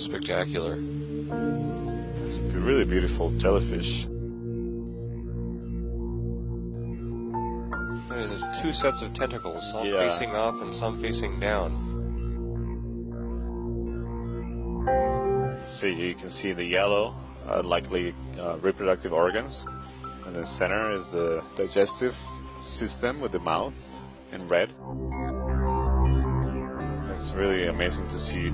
spectacular. It's a really beautiful jellyfish. There's two sets of tentacles, some Yeah. facing up and some facing down. See, you can see the yellow, likely reproductive organs. And the center is the digestive system with the mouth in red. It's really amazing to see.